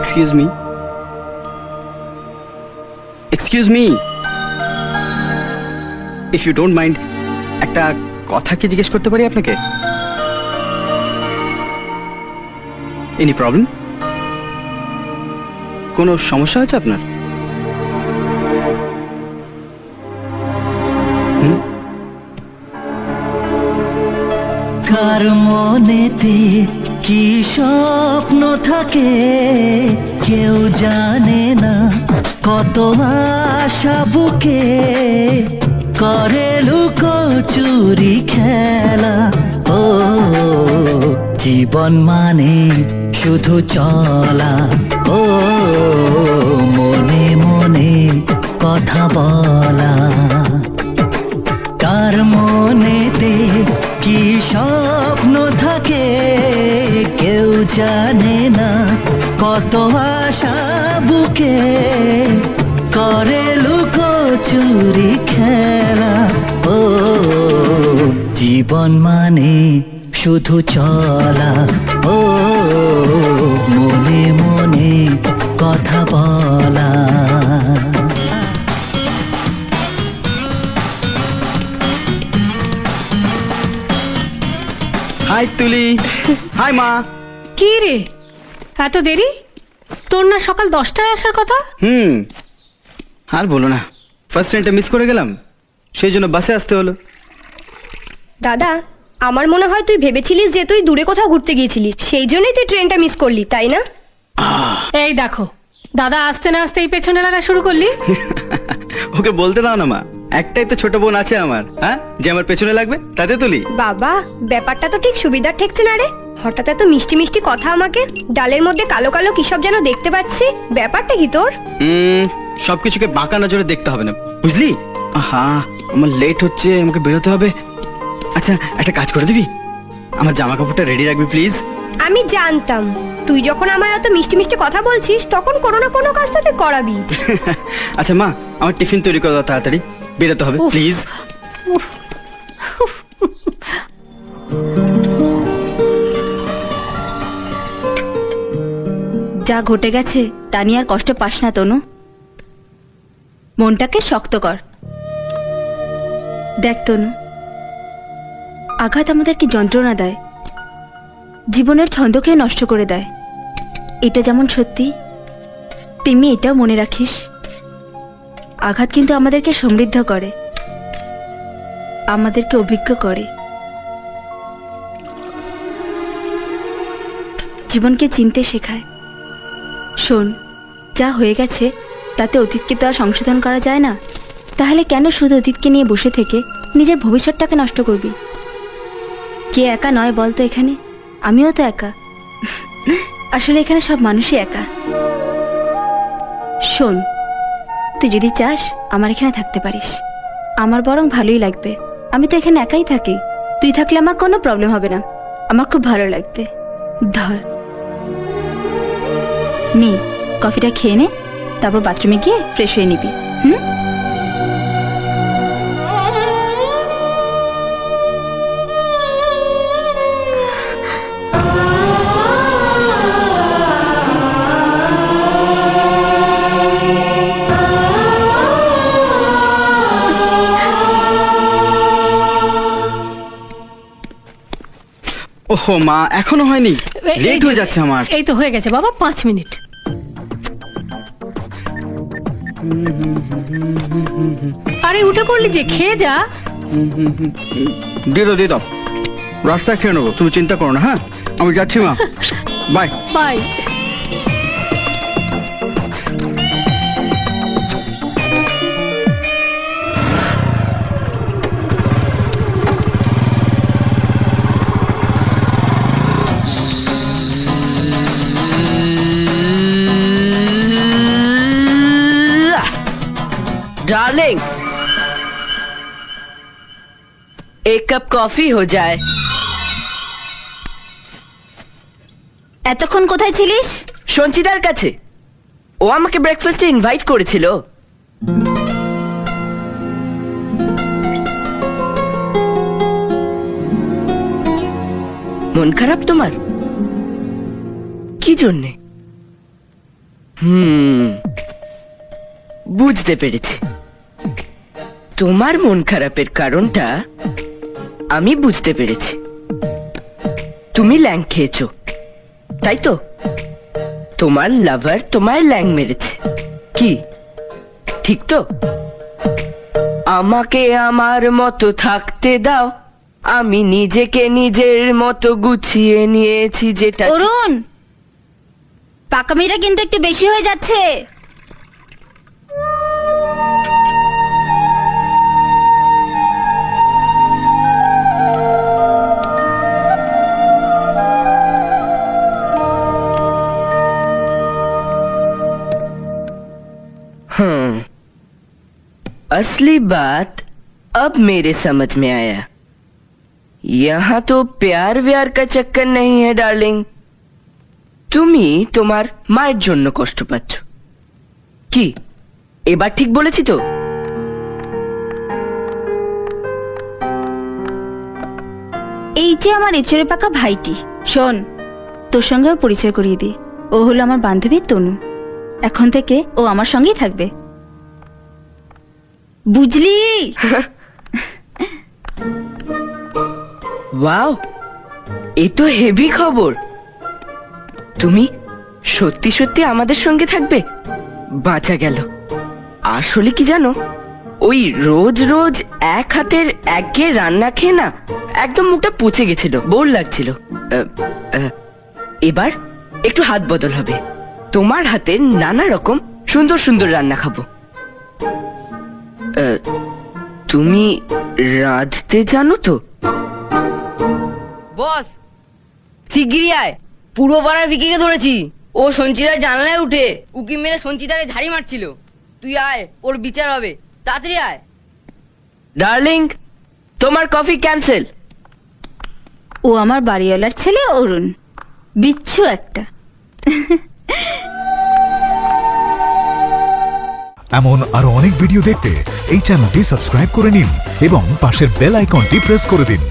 Excuse me, excuse me, if you don't mind, একটা কথা কি জিজ্ঞেস করতে পারি আপনাকে? Any problem? কোনো সমস্যা হয়েছে আপনার? কার মনেতে কি স্বপ্ন থাকে কেউ জানে না, কত আশা বুকে করে লুকোচুরি খেলা। ও জীবন মানে শুধু চলা, ও মনে মনে কথা বলা। কার মনেতে কি স্বপ্ন থাকে কেউ জানে না, কত আশা বুকে করে লুকোচুরি খেলা। ও জীবন মানে শুধু চলা, ও মনে মনে কথা বলা। হাই তুলি, হাই মা। কি রে এত দেরি? তোর না সকাল 10টায় আসার কথা? আর বলো না, ফার্স্ট ট্রেনটা মিস করে গেলাম, সেই জন্য বাসে আসতে হলো। দাদা, আমার মনে হয় তুই ভেবেছিলিস যে তুই দূরে কোথাও ঘুরতে গিয়েছিলিস, সেই জন্যই তুই ট্রেনটা মিস করলি, তাই না? এই দেখো, দাদা আসতে না আসতেই পেছনে লাগা শুরু করলি। ওকে বলতে দাও না মা, একটাই তো ছোট বোন আছে আমার, হ্যাঁ, যে আমার পেছনে লাগবে, তাতে তুলি। বাবা, ব্যাপারটা তো ঠিক সুবিধার ঠেকছে না রে। হঠাৎ এত মিষ্টি মিষ্টি কথা আমাকে, ডালের মধ্যে কালো কালো কিসব যেন দেখতে পাচ্ছি, ব্যাপারটা কি তোর? সবকিছুকে বাঁকা নজরে দেখতে হবে না, বুঝলি? আহা, আমার লেট হচ্ছে, আমাকে বেরোতে হবে। আচ্ছা, একটা কাজ করে দিবি, আমার জামা কাপড়টা রেডি রাখবি প্লিজ। আমি জানতাম তুই যখন আমার এত মিষ্টি মিষ্টি কথা বলছিস তখন কোনো না কোনো কাজ তো তুই করাবি। আচ্ছা মা, আমার টিফিন তৈরি করে দাও, তাড়াতাড়ি বেরোতে হবে প্লিজ। যা ঘটে গেছে তা নিয়ে আর কষ্ট পাস না তনু, মনটাকে শক্ত কর। দেখ তনু, আঘাত আমাদের কি যন্ত্রণা দেয়, জীবনের ছন্দকে নষ্ট করে দেয়। এটা যেমন সত্যি, তেমনি এটাও মনে রাখিস, আঘাত কিন্তু আমাদেরকে সমৃদ্ধ করে, আমাদেরকে অভিজ্ঞ করে, জীবনকে চিনতে শেখায়। শোন, যা হয়ে গেছে তাতে অতীতকে তো আর সংশোধন করা যায় না, তাহলে কেন শুধু অতীতকে নিয়ে বসে থেকে নিজের ভবিষ্যৎটাকে নষ্ট করবি? কে একা নয় বলতো এখানে? আমিও তো একা। আসলে এখানে সব মানুষই একা। শোন, তুই যদি চাস আমার এখানে থাকতে পারিস, আমার বরং ভালোই লাগবে। আমি তো এখানে একাই থাকি, তুই থাকলে আমার কোনো প্রবলেম হবে না, আমার খুব ভালো লাগবে। ধর নে, কফিটা খেয়ে নে, তারপর বাথরুমে গিয়ে ফ্রেশ হয়ে নিবি। ওহো মা, এখনো হয়নি, লেট হয়ে যাচ্ছে আমার। এই তো হয়ে গেছে বাবা, 5 মিনিট। আরে উঠে পড়লি যে, খেয়ে যা। দিয়ে দাও, দিয়ে দাও, রাস্তায় খেয়ে নেবো, তুমি চিন্তা করো না। হ্যাঁ, আমি যাচ্ছি মা, বাই বাই। डार्लिंग, एक कप कॉफी हो जाए। এতক্ষণ কোথায় ছিলিস? সঞ্চিতার কাছে, ও আমাকে ব্রেকফাস্টে ইনভাইট করেছিল। মন খারাপ তোমার? কি জন্যে? বুঝতে পেরেছি। তোমার মন খারাপের কারণটা আমি বুঝতে পেরেছি। তুমি ল্যাং খেয়েছো, তাই তো? তোমার লাভার তোমায় ল্যাং মেরেছে, কি ঠিক তো? আমাকে আমার মতো থাকতে দাও, আমি নিজেকে নিজের মতো গুছিয়ে নিয়েছি, যেটা অরুণ, পাকামিটা কিন্তু একটু বেশি হয়ে যাচ্ছে। असली बात अब मेरे समझ में आया। यहाँ तो प्यार व्यार का चक्कर नहीं है डार्लिंग। তুমি তোমার মায়ের জন্য কষ্ট পাচ্ছ, কি এবার ঠিক বলেছি তো? এই যে আমার এচড়ে পাকা ভাইটি, শোন, তোর সঙ্গে ওর পরিচয় করিয়ে দি। ও হলো আমার বান্ধবী তনু। এখন থেকে ও আমার সঙ্গেই থাকবে, বুঝলি? ওয়াও, এ তো হেভি খবর। তুমি সত্যি সত্যি আমাদের সঙ্গে থাকবে? বাঁচা গেল। আসলে কি জানো, ওই রোজ রোজ এক হাতের একঘেয়ে রান্না খেয়ে না একদম মুখটা পচে গেছিল, বোর লাগছিল। এবার একটু হাত বদল হবে, তোমার হাতের নানা রকম সুন্দর সুন্দর রান্না খাবো। তুমি রাঁধতে জানো তো? বস শিগগিরই আয়, পূর্ব পাড়ার বিকিকে ধরেছি। ও সঞ্চিতার জানলায় উঠে উকি মেরে সঞ্চিতাকে ঝাড়ি মারছিল। তুই আয়, ওর বিচার হবে, তাড়াতাড়ি আয়। ডার্লিং, তোমার কফি ক্যান্সেল। ও আমার বাড়িওয়ালার ছেলে অরুণ, বিচ্ছু একটা। এমন আরো অনেক ভিডিও দেখতে এই চ্যানেলটি সাবস্ক্রাইব করে নিন এবং পাশের বেল আইকনটি প্রেস করে দিন।